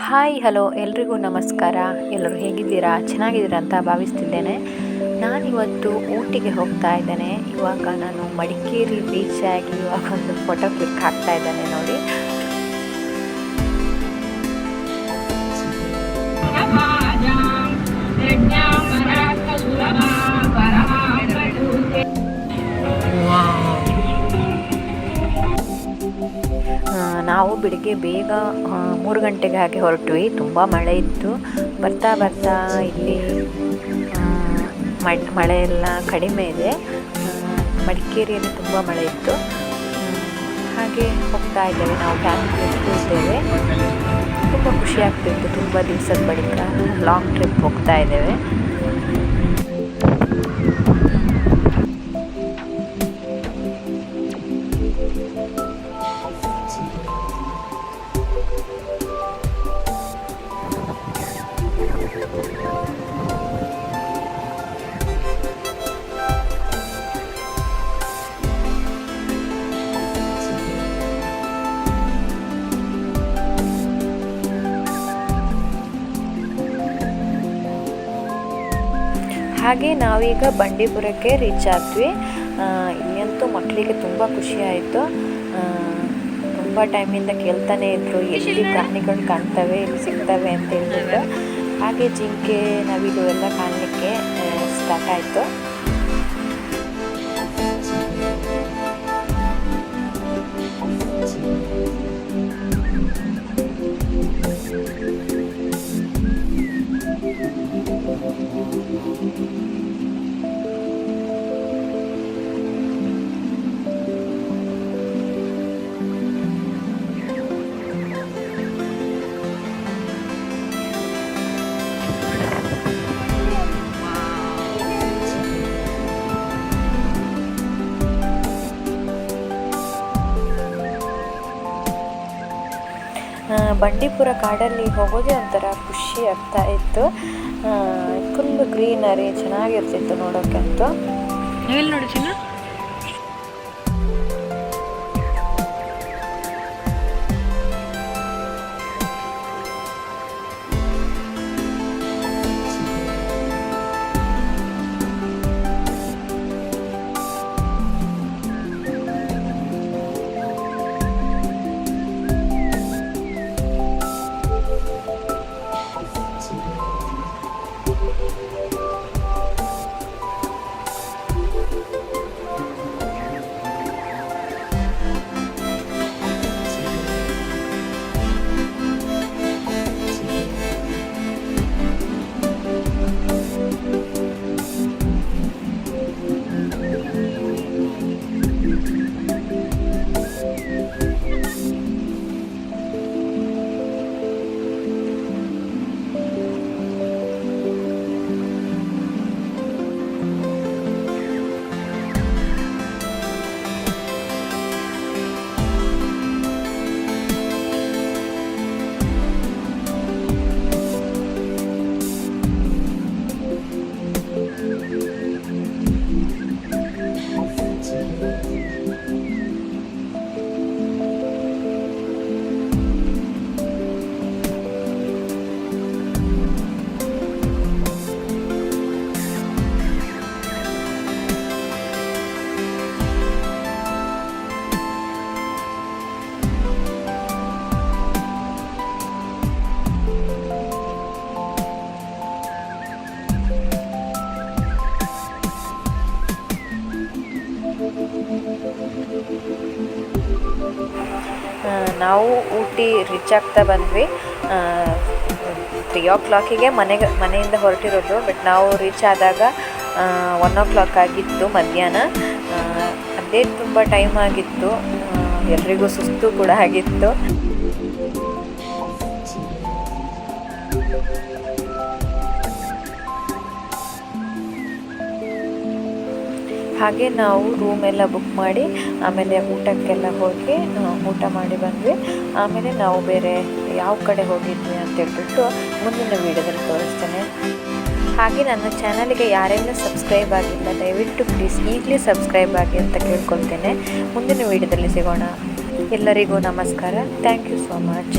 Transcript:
Hi hello ಎಲ್ರಿಗೂ ನಮಸ್ಕಾರ. ಎಲ್ಲರೂ ಹೇಗಿದ್ದೀರಾ? ಚೆನ್ನಾಗಿದ್ದೀರಾ ಅಂತ ಭಾವಿಸ್ತಿದ್ದೇನೆ. ನಾನಿವತ್ತು ಊಟಿಗೆ ಹೋಗ್ತಾ ಇದ್ದೇನೆ. ಇವಾಗ ನಾನು ಮಡಿಕೇರಿ ಬೀಚ್ ಆಗಿ ಇವಾಗ ಒಂದು ಫೋಟೋ ಕ್ಲಿಕ್ ಹಾಕ್ತಾ ಇದ್ದೇನೆ ನೋಡಿ. ನಾವು ಬೆಳಿಗ್ಗೆ ಬೇಗ 3 ಗಂಟೆಗೆ ಹಾಗೆ ಹೊರಟ್ವಿ. ತುಂಬ ಮಳೆ ಇತ್ತು. ಬರ್ತಾ ಬರ್ತಾ ಇಲ್ಲಿ ಮಳೆ ಎಲ್ಲ ಕಡಿಮೆ ಇದೆ. ಮಡಿಕೇರಿಯಲ್ಲಿ ತುಂಬ ಮಳೆ ಇತ್ತು. ಹಾಗೆ ಹೋಗ್ತಾ ಇದ್ದೇವೆ, ನಾವು ಫ್ಯಾಮಿಲಿ ಇದ್ದೇವೆ. ತುಂಬ ಖುಷಿ ಆಗ್ತಿತ್ತು. ತುಂಬ ದಿವಸದ ಬಳಿಕ ಲಾಂಗ್ ಟ್ರಿಪ್ ಹೋಗ್ತಾ ಇದ್ದೇವೆ. ಹಾಗೆ ನಾವೀಗ ಬಂಡೀಪುರಕ್ಕೆ ರೀಚ್ ಆದ್ವಿ. ಇಲ್ಲಂತೂ ಮಕ್ಕಳಿಗೆ ತುಂಬ ಖುಷಿ ಆಯಿತು. ತುಂಬ ಟೈಮಿಂದ ಕೇಳ್ತಾನೆ ಇದ್ರು, ಎಲ್ಲಿ ಪ್ರಾಣಿಗಳು ಕಾಣ್ತವೆ, ಎಲ್ಲಿ ಸಿಗ್ತವೆ ಅಂತ ಹೇಳ್ಬಿಟ್ಟು. ಹಾಗೆ ಜಿಂಕೆ, ನವಿಲು ಎಲ್ಲ ಕಾಣಲಿಕ್ಕೆ ಸ್ಟಾರ್ಟ್ ಆಯಿತು. ಬಂಡೀಪುರ ಕಾಡಲ್ಲಿ ಹೋಗೋದೇ ಒಂಥರ ಖುಷಿ ಆಗ್ತಾ ಇತ್ತು. ಫುಲ್ ಗ್ರೀನರಿ ಚೆನ್ನಾಗಿರ್ತಿತ್ತು ನೋಡೋಕ್ಕಂತೂ. ಎಲ್ಲಿ ನೋಡಿ ಚಿನ್ನ? ನಾವು ಊಟಿ ರೀಚ್ ಆಗ್ತಾ ಬಂದ್ವಿ. 3 o'clock ಮನೆಯಿಂದ ಹೊರಟಿರೋದು. ಬಟ್ ನಾವು ರೀಚ್ ಆದಾಗ 1 o'clock ಆಗಿತ್ತು ಮಧ್ಯಾಹ್ನ. ಅದೇ ತುಂಬ ಟೈಮ್ ಆಗಿತ್ತು. ಎಲ್ರಿಗೂ ಸುಸ್ತು ಕೂಡ ಆಗಿತ್ತು. ಹಾಗೆ ನಾವು ರೂಮ್ ಎಲ್ಲ ಬುಕ್ ಮಾಡಿ ಆಮೇಲೆ ಊಟಕ್ಕೆಲ್ಲ ಹೋಗಿ ಊಟ ಮಾಡಿ ಬಂದ್ವಿ. ಆಮೇಲೆ ನಾವು ಬೇರೆ ಯಾವ ಕಡೆ ಹೋಗಿದ್ವಿ ಅಂತ ಹೇಳ್ಬಿಟ್ಟು ಮುಂದಿನ ವೀಡಿಯೋದಲ್ಲಿ ತೋರಿಸ್ತೇನೆ. ಹಾಗೆ ನನ್ನ ಚಾನಲ್ಗೆ ಯಾರೆಲ್ಲ ಸಬ್ಸ್ಕ್ರೈಬ್ ಆಗಿಲ್ಲ ದಯವಿಟ್ಟು ಪ್ಲೀಸ್ ಈಗಲೇ ಸಬ್ಸ್ಕ್ರೈಬ್ ಆಗಿ ಅಂತ ಕೇಳ್ಕೊಳ್ತೇನೆ. ಮುಂದಿನ ವೀಡಿಯೋದಲ್ಲಿ ಸಿಗೋಣ. ಎಲ್ಲರಿಗೂ ನಮಸ್ಕಾರ. Thank you so much.